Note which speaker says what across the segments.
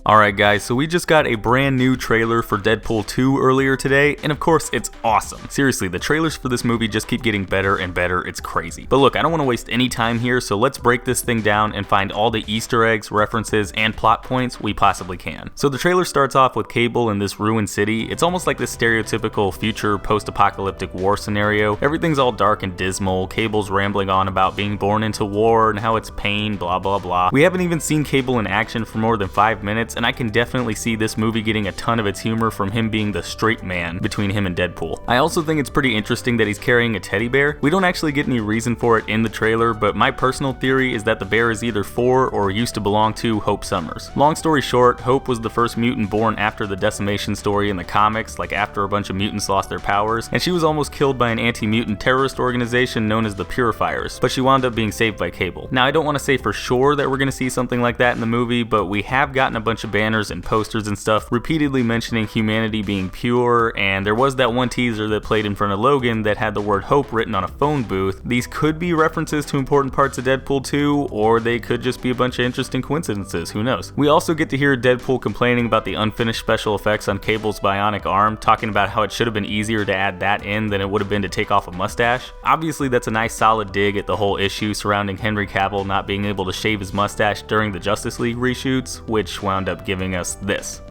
Speaker 1: Alright guys, so we just got a brand new trailer for Deadpool 2 earlier today, and of course it's awesome. Seriously, the trailers for this movie just keep getting better and better, it's crazy. But look, I don't want to waste any time here, so let's break this thing down and find all the Easter eggs, references, and plot points we possibly can. So the trailer starts off with Cable in this ruined city. It's almost like this stereotypical future post-apocalyptic war scenario. Everything's all dark and dismal, Cable's rambling on about being born into war and how it's pain, blah blah blah. We haven't even seen Cable in action for more than 5 minutes, and I can definitely see this movie getting a ton of its humor from him being the straight man between him and Deadpool. I also think it's pretty interesting that he's carrying a teddy bear. We don't actually get any reason for it in the trailer, but my personal theory is that the bear is either for or used to belong to Hope Summers. Long story short, Hope was the first mutant born after the decimation story in the comics, like after a bunch of mutants lost their powers, and she was almost killed by an anti-mutant terrorist organization known as the Purifiers, but she wound up being saved by Cable. Now I don't want to say for sure that we're going to see something like that in the movie, but we have gotten a bunch of banners and posters and stuff repeatedly mentioning humanity being pure, and there was that one teaser that played in front of Logan that had the word hope written on a phone booth. These could be references to important parts of Deadpool 2, or they could just be a bunch of interesting coincidences, who knows. We also get to hear Deadpool complaining about the unfinished special effects on Cable's bionic arm, talking about how it should have been easier to add that in than it would have been to take off a mustache. Obviously that's a nice solid dig at the whole issue surrounding Henry Cavill not being able to shave his mustache during the Justice League reshoots, which wound up giving us this.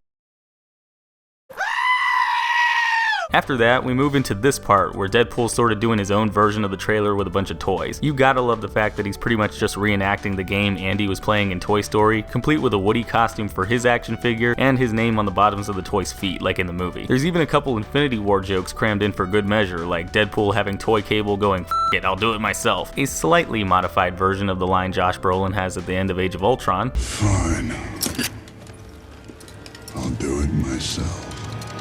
Speaker 1: After that, we move into this part where Deadpool's sort of doing his own version of the trailer with a bunch of toys. You gotta love the fact that he's pretty much just reenacting the game Andy was playing in Toy Story, complete with a Woody costume for his action figure and his name on the bottoms of the toys' feet, like in the movie. There's even a couple Infinity War jokes crammed in for good measure, like Deadpool having Toy Cable going, "F it, I'll do it myself," a slightly modified version of the line Josh Brolin has at the end of Age of Ultron.
Speaker 2: Fine. I'll do it myself.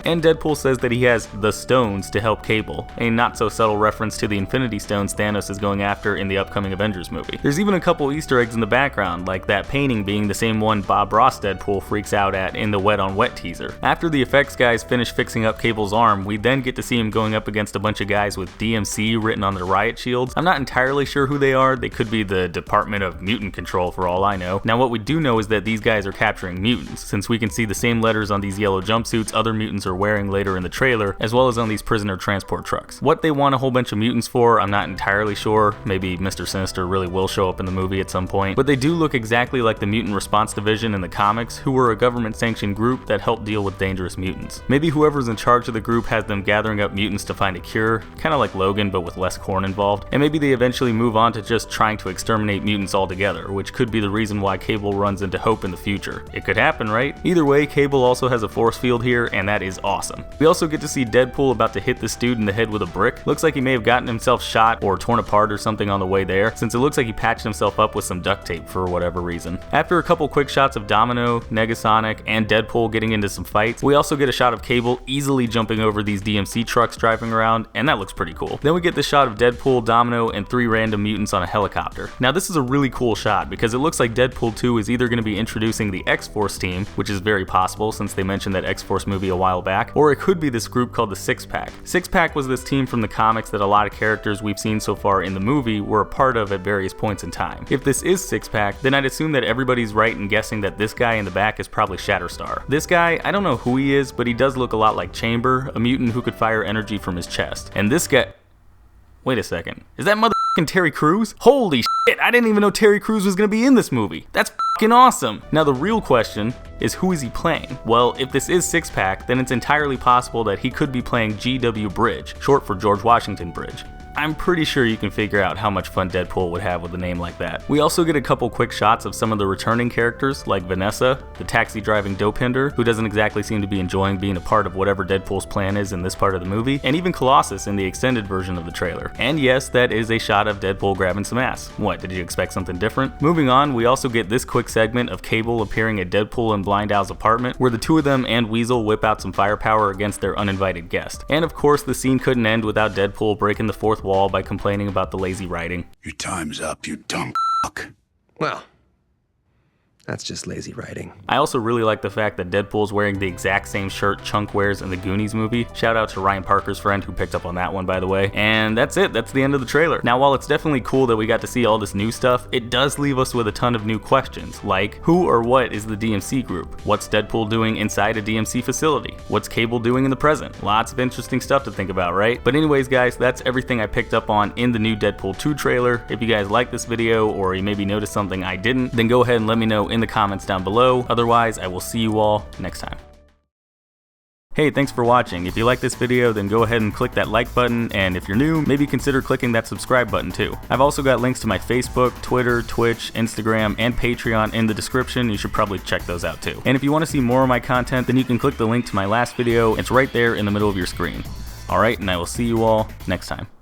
Speaker 1: And Deadpool says that he has the stones to help Cable, a not so subtle reference to the Infinity Stones Thanos is going after in the upcoming Avengers movie. There's even a couple Easter eggs in the background, like that painting being the same one Bob Ross Deadpool freaks out at in the Wet on Wet teaser. After the effects guys finish fixing up Cable's arm, we then get to see him going up against a bunch of guys with DMC written on their riot shields. I'm not entirely sure who they are. They could be the Department of Mutant Control for all I know. Now what we do know is that these guys are capturing mutants, since we can see the same letters on these yellow jumpsuits other mutants are wearing later in the trailer, as well as on these prisoner transport trucks. What they want a whole bunch of mutants for, I'm not entirely sure. Maybe Mr. Sinister really will show up in the movie at some point, but they do look exactly like the Mutant Response Division in the comics, who were a government-sanctioned group that helped deal with dangerous mutants. Maybe whoever's in charge of the group has them gathering up mutants to find a cure, kind of like Logan but with less corn involved, and maybe they eventually move on to just trying to exterminate mutants altogether, which could be the reason why Cable runs into Hope in the future. It could happen, right? Either way, Cable also has a force field here, and that is awesome. We also get to see Deadpool about to hit this dude in the head with a brick. Looks like he may have gotten himself shot or torn apart or something on the way there, since it looks like he patched himself up with some duct tape for whatever reason. After a couple quick shots of Domino, Negasonic, and Deadpool getting into some fights, we also get a shot of Cable easily jumping over these DMC trucks driving around, and that looks pretty cool. Then we get the shot of Deadpool, Domino, and 3 random mutants on a helicopter. Now this is a really cool shot because it looks like Deadpool 2 is either going to be introducing the X-Force team, which is very possible since they mentioned that X-Force movie a while back, or it could be this group called the Six Pack. Six Pack was this team from the comics that a lot of characters we've seen so far in the movie were a part of at various points in time. If this is Six Pack, then I'd assume that everybody's right in guessing that this guy in the back is probably Shatterstar. This guy, I don't know who he is, but he does look a lot like Chamber, a mutant who could fire energy from his chest. And this guy... Wait a second. Is that motherfucking Terry Crews? Holy shit, I didn't even know Terry Crews was gonna be in this movie. That's fucking awesome. Now the real question is, who is he playing? Well, if this is Six Pack, then it's entirely possible that he could be playing G.W. Bridge, short for George Washington Bridge. I'm pretty sure you can figure out how much fun Deadpool would have with a name like that. We also get a couple quick shots of some of the returning characters, like Vanessa, the taxi-driving dopehinder, who doesn't exactly seem to be enjoying being a part of whatever Deadpool's plan is in this part of the movie, and even Colossus in the extended version of the trailer. And yes, that is a shot of Deadpool grabbing some ass. What, did you expect something different? Moving on, we also get this quick segment of Cable appearing at Deadpool and Blind Al's apartment, where the two of them and Weasel whip out some firepower against their uninvited guest. And of course, the scene couldn't end without Deadpool breaking the fourth wall by complaining about the lazy writing.
Speaker 2: Your time's up, you dumb fuck.
Speaker 3: Well, That's just lazy writing.
Speaker 1: I also really like the fact that Deadpool's wearing the exact same shirt Chunk wears in the Goonies movie. Shout out to Ryan Parker's friend who picked up on that one, by the way. And that's it, that's the end of the trailer. Now, while it's definitely cool that we got to see all this new stuff, it does leave us with a ton of new questions, like who or what is the DMC group? What's Deadpool doing inside a DMC facility? What's Cable doing in the present? Lots of interesting stuff to think about, right? But anyways, guys, that's everything I picked up on in the new Deadpool 2 trailer. If you guys like this video, or you maybe noticed something I didn't, then go ahead and let me know in the comments down below. Otherwise, I will see you all next time. Hey, thanks for watching. If you like this video, then go ahead and click that like button, and if you're new, maybe consider clicking that subscribe button too. I've also got links to my Facebook, Twitter, Twitch, Instagram, and Patreon in the description. You should probably check those out too. And if you want to see more of my content, then you can click the link to my last video. It's right there in the middle of your screen. Alright, and I will see you all next time.